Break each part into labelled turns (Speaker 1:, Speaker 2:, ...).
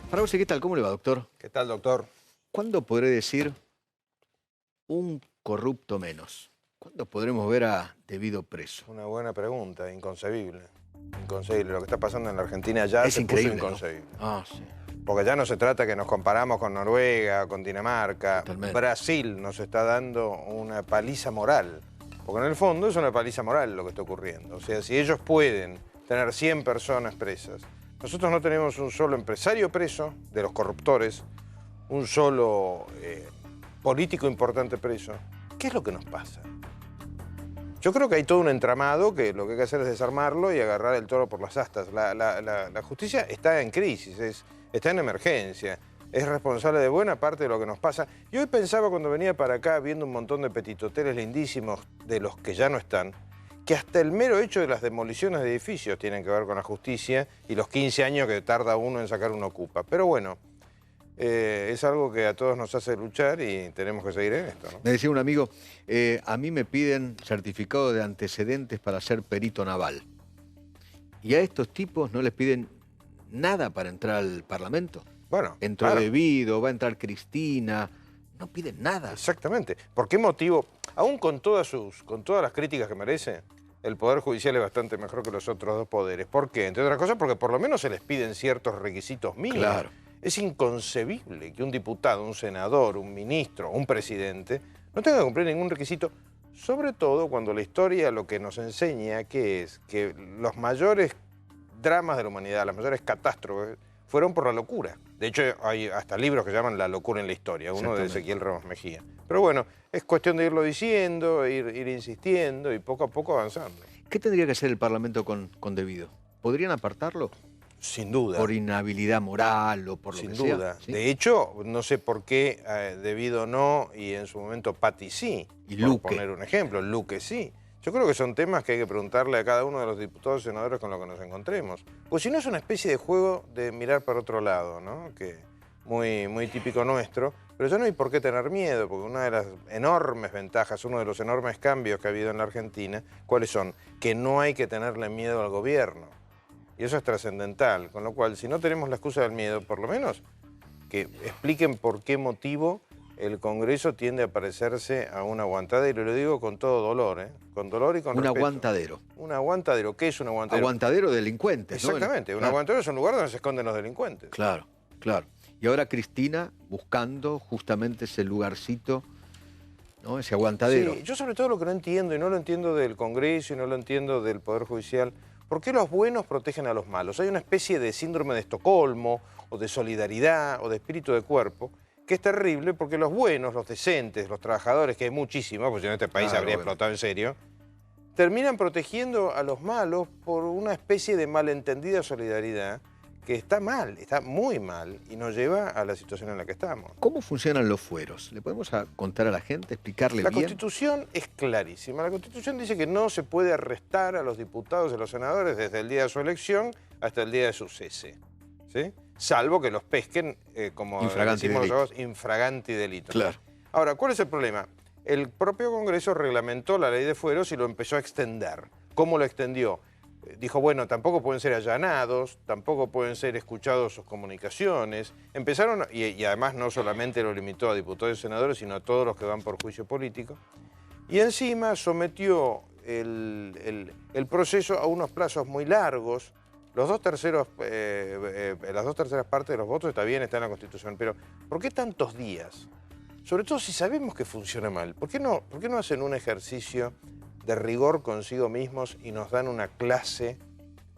Speaker 1: Frausi, ¿qué tal? ¿Cómo le va, doctor?
Speaker 2: ¿Qué tal, doctor?
Speaker 1: ¿Cuándo podré decir un corrupto menos? ¿Cuándo podremos ver a Devido preso?
Speaker 2: Una buena pregunta, inconcebible. Inconcebible. Lo que está pasando en la Argentina ya
Speaker 1: Es
Speaker 2: se
Speaker 1: increíble,
Speaker 2: puso
Speaker 1: ¿no?
Speaker 2: inconcebible.
Speaker 1: Ah, sí,
Speaker 2: Porque ya no se trata que nos comparamos con Noruega, con Dinamarca.
Speaker 1: totalmente.
Speaker 2: Brasil nos está dando una paliza moral. Porque en el fondo es una paliza moral lo que está ocurriendo. O sea, si ellos pueden tener 100 personas presas, nosotros no tenemos un solo empresario preso de los corruptores, un solo político importante preso. ¿Qué es lo que nos pasa? Yo creo que hay todo un entramado que lo que hay que hacer es desarmarlo y agarrar el toro por las astas. La justicia está en crisis, está en emergencia, es responsable de buena parte de lo que nos pasa. Y hoy pensaba cuando venía para acá viendo un montón de petitoteles lindísimos de los que ya no están, que hasta el mero hecho de las demoliciones de edificios tienen que ver con la justicia y los 15 años que tarda uno en sacar una ocupa. Pero bueno, es algo que a todos nos hace luchar y tenemos que seguir en esto, ¿no?
Speaker 1: Me decía un amigo, a mí me piden certificado de antecedentes para ser perito naval. Y a estos tipos no les piden nada para entrar al Parlamento.
Speaker 2: Bueno,
Speaker 1: Entró
Speaker 2: claro.
Speaker 1: Devido, va a entrar Cristina. No piden nada.
Speaker 2: Exactamente. ¿Por qué motivo? Aún con todas las críticas que merece, el Poder Judicial es bastante mejor que los otros dos poderes. ¿Por qué? Entre otras cosas porque por lo menos se les piden ciertos requisitos mínimos.
Speaker 1: Claro.
Speaker 2: Es inconcebible que un diputado, un senador, un ministro, un presidente no tenga que cumplir ningún requisito, sobre todo cuando la historia lo que nos enseña que es que los mayores dramas de la humanidad, las mayores catástrofes, fueron por la locura. De hecho, hay hasta libros que llaman La locura en la historia, uno de Ezequiel Ramos Mejía. Pero bueno, es cuestión de irlo diciendo, ir insistiendo y poco a poco avanzando.
Speaker 1: ¿Qué tendría que hacer el Parlamento con Devido? ¿Podrían apartarlo?
Speaker 2: Sin duda.
Speaker 1: Por inhabilidad moral o por lo
Speaker 2: Sin
Speaker 1: que sea.
Speaker 2: duda.
Speaker 1: ¿Sí?
Speaker 2: De hecho, no sé por qué Devido no y en su momento Patti sí.
Speaker 1: Y
Speaker 2: por
Speaker 1: Luque.
Speaker 2: poner un ejemplo, Luque sí. Yo creo que son temas que hay que preguntarle a cada uno de los diputados y senadores con los que nos encontremos. Pues si no es una especie de juego de mirar para otro lado, ¿no? Que muy típico nuestro. Pero ya no hay por qué tener miedo, porque una de las enormes ventajas, uno de los enormes cambios que ha habido en la Argentina, ¿cuáles son? Que no hay que tenerle miedo al gobierno. Y eso es trascendental, con lo cual, si no tenemos la excusa del miedo, por lo menos que expliquen por qué motivo el Congreso tiende a parecerse a un aguantadero. Y lo digo con todo dolor, ¿eh? Con dolor y con
Speaker 1: Un
Speaker 2: respeto.
Speaker 1: aguantadero.
Speaker 2: Un aguantadero. ¿Qué es un aguantadero?
Speaker 1: Aguantadero de delincuentes, ¿no?
Speaker 2: Exactamente. Un
Speaker 1: Claro.
Speaker 2: aguantadero es un lugar donde se esconden los delincuentes.
Speaker 1: Claro, claro. Y ahora Cristina buscando justamente ese lugarcito, ¿no? Ese aguantadero.
Speaker 2: Sí, yo sobre todo lo que no entiendo, y no lo entiendo del Congreso y no lo entiendo del Poder Judicial, ¿por qué los buenos protegen a los malos? Hay una especie de síndrome de Estocolmo, o de solidaridad, o de espíritu de cuerpo, que es terrible porque los buenos, los decentes, los trabajadores, que hay muchísimos, porque si no este país
Speaker 1: Claro,
Speaker 2: habría
Speaker 1: bueno.
Speaker 2: explotado en serio, terminan protegiendo a los malos por una especie de malentendida solidaridad que está mal, está muy mal, y nos lleva a la situación en la que estamos.
Speaker 1: ¿Cómo funcionan los fueros? ¿Le podemos contar a la gente, explicarle
Speaker 2: La
Speaker 1: bien?
Speaker 2: Constitución es clarísima. La Constitución dice que no se puede arrestar a los diputados y a los senadores desde el día de su elección hasta el día de su cese, ¿sí? Salvo que los pesquen, como
Speaker 1: Infraganti
Speaker 2: decimos
Speaker 1: delito.
Speaker 2: nosotros, infraganti delito.
Speaker 1: Claro.
Speaker 2: Ahora, ¿cuál es el problema? El propio Congreso reglamentó la ley de fueros y lo empezó a extender. ¿Cómo lo extendió? Dijo, bueno, tampoco pueden ser allanados, tampoco pueden ser escuchados sus comunicaciones. Empezaron, y además no solamente lo limitó a diputados y senadores, sino a todos los que van por juicio político. Y encima sometió el proceso a unos plazos muy largos. Las dos terceras partes de los votos está bien, está en la Constitución, pero ¿por qué tantos días? Sobre todo si sabemos que funciona mal. ¿Por qué no hacen un ejercicio de rigor consigo mismos y nos dan una clase,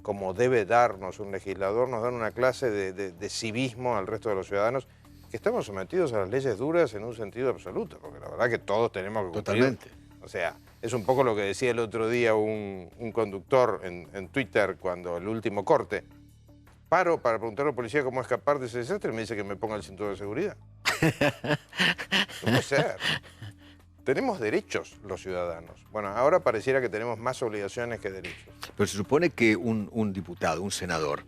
Speaker 2: como debe darnos un legislador, nos dan una clase de civismo al resto de los ciudadanos, que estamos sometidos a las leyes duras en un sentido absoluto, porque la verdad que todos tenemos que cumplir.
Speaker 1: Totalmente.
Speaker 2: O sea, es un poco lo que decía el otro día un conductor en Twitter cuando el último corte. Paro para preguntar a la policía cómo escapar de ese desastre y me dice que me ponga el cinturón de seguridad. No puede ser. Tenemos derechos los ciudadanos. Bueno, ahora pareciera que tenemos más obligaciones que derechos.
Speaker 1: Pero se supone que un diputado, un senador,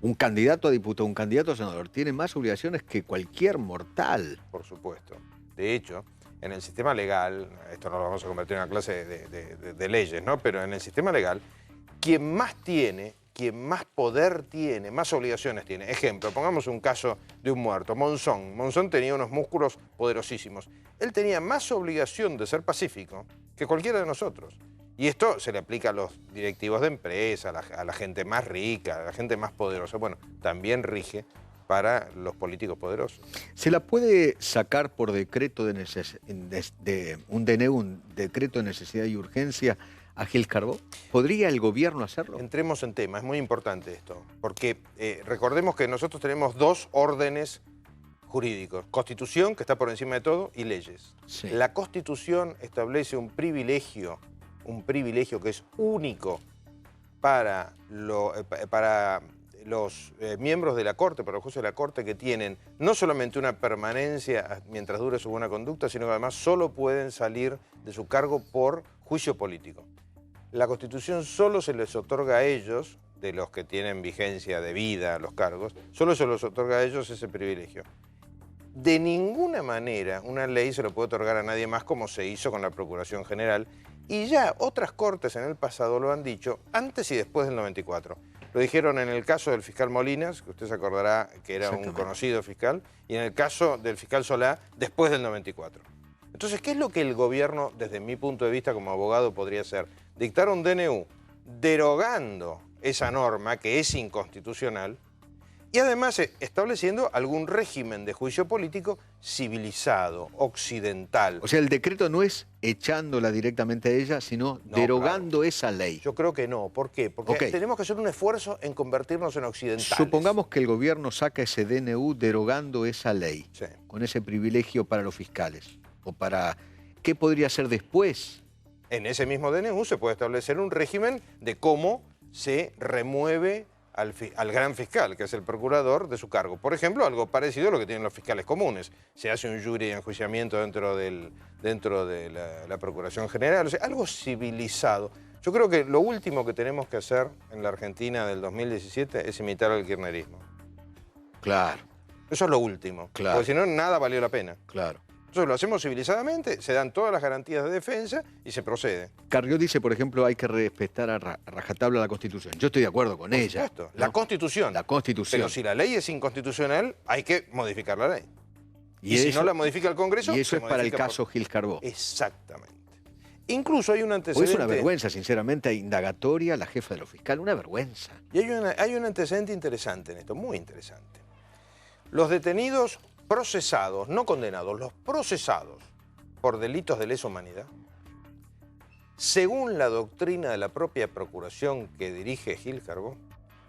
Speaker 1: un candidato a diputado, un candidato a senador, tiene más obligaciones que cualquier mortal.
Speaker 2: Por supuesto. De hecho, en el sistema legal, esto no lo vamos a convertir en una clase de leyes, ¿no? Pero en el sistema legal, quien más tiene quien más poder tiene, más obligaciones tiene. Ejemplo, pongamos un caso de un muerto, Monzón. Monzón tenía unos músculos poderosísimos. Él tenía más obligación de ser pacífico que cualquiera de nosotros. Y esto se le aplica a los directivos de empresa, a la gente más rica, a la gente más poderosa. Bueno, también rige para los políticos poderosos.
Speaker 1: ¿Se la puede sacar por decreto un DNU, un decreto de necesidad y urgencia a Gil Carbó? ¿Podría el gobierno hacerlo?
Speaker 2: Entremos en tema, es muy importante esto, porque recordemos que nosotros tenemos dos órdenes jurídicos: Constitución, que está por encima de todo, y leyes.
Speaker 1: Sí.
Speaker 2: La Constitución establece un privilegio que es único para los miembros de la Corte, para los jueces de la Corte, que tienen no solamente una permanencia mientras dure su buena conducta, sino que además solo pueden salir de su cargo por juicio político. La Constitución solo se les otorga a ellos, de los que tienen vigencia de vida los cargos, solo se les otorga a ellos ese privilegio. De ninguna manera una ley se lo puede otorgar a nadie más, como se hizo con la Procuración General, y ya otras cortes en el pasado lo han dicho antes y después del 94. Lo dijeron en el caso del fiscal Molinas, que usted se acordará que era un conocido fiscal, y en el caso del fiscal Solá, después del 94. Entonces, ¿qué es lo que el gobierno, desde mi punto de vista como abogado, podría hacer? Dictar un DNU derogando esa norma, que es inconstitucional, y además estableciendo algún régimen de juicio político civilizado, occidental.
Speaker 1: O sea, el decreto no es echándola directamente a ella, sino derogando esa ley.
Speaker 2: Yo creo que no. ¿Por qué? Porque tenemos que hacer un esfuerzo en convertirnos en occidentales.
Speaker 1: Supongamos que el gobierno saca ese DNU derogando esa ley, con ese privilegio para los fiscales. O para... ¿Qué podría hacer después?
Speaker 2: En ese mismo DNU se puede establecer un régimen de cómo se remueve al gran fiscal, que es el procurador, de su cargo. Por ejemplo, algo parecido a lo que tienen los fiscales comunes. Se hace un jury de enjuiciamiento dentro de la Procuración General. O sea, algo civilizado. Yo creo que lo último que tenemos que hacer en la Argentina del 2017 es imitar al kirchnerismo.
Speaker 1: Claro.
Speaker 2: Eso es lo último.
Speaker 1: Claro.
Speaker 2: Porque si no, nada valió la pena.
Speaker 1: Claro.
Speaker 2: Entonces lo hacemos civilizadamente, se dan todas las garantías de defensa y se procede.
Speaker 1: Carrió dice, por ejemplo, hay que respetar a rajatabla la Constitución. Yo estoy de acuerdo con ella.
Speaker 2: Por supuesto, la Constitución.
Speaker 1: La Constitución.
Speaker 2: Pero si la ley es inconstitucional, hay que modificar la ley. Y si no la modifica el Congreso...
Speaker 1: Y eso es para el caso Gil Carbó.
Speaker 2: Exactamente. Incluso hay un antecedente...
Speaker 1: Es una vergüenza, sinceramente, indagatoria la jefa de los fiscales. Una vergüenza.
Speaker 2: Y hay un antecedente interesante en esto, muy interesante. Los detenidos procesados, no condenados, los procesados por delitos de lesa humanidad, según la doctrina de la propia Procuración que dirige Gil Carbó,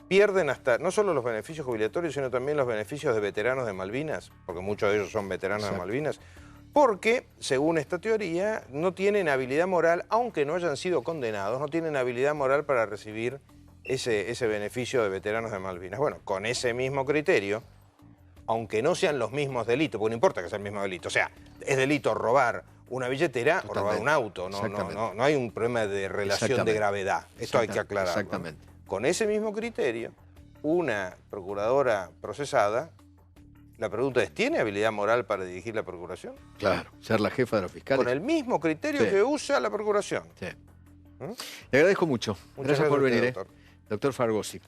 Speaker 2: pierden hasta no solo los beneficios jubilatorios, sino también los beneficios de veteranos de Malvinas, porque muchos de ellos son veteranos de Malvinas, porque, según esta teoría, no tienen habilidad moral, aunque no hayan sido condenados, no tienen habilidad moral para recibir ese beneficio de veteranos de Malvinas. Bueno, con ese mismo criterio, aunque no sean los mismos delitos, porque no importa que sea el mismo delito, o sea, es delito robar una billetera o robar un auto, no hay un problema de relación de gravedad, esto hay que aclararlo.
Speaker 1: Exactamente.
Speaker 2: Con ese mismo criterio, una procuradora procesada, la pregunta es, ¿tiene habilidad moral para dirigir la procuración?
Speaker 1: Claro, ser la jefa de los fiscales.
Speaker 2: Con el mismo criterio que usa la procuración.
Speaker 1: Sí. Le agradezco mucho. Gracias por venir,
Speaker 2: doctor.
Speaker 1: Doctor Fargosi.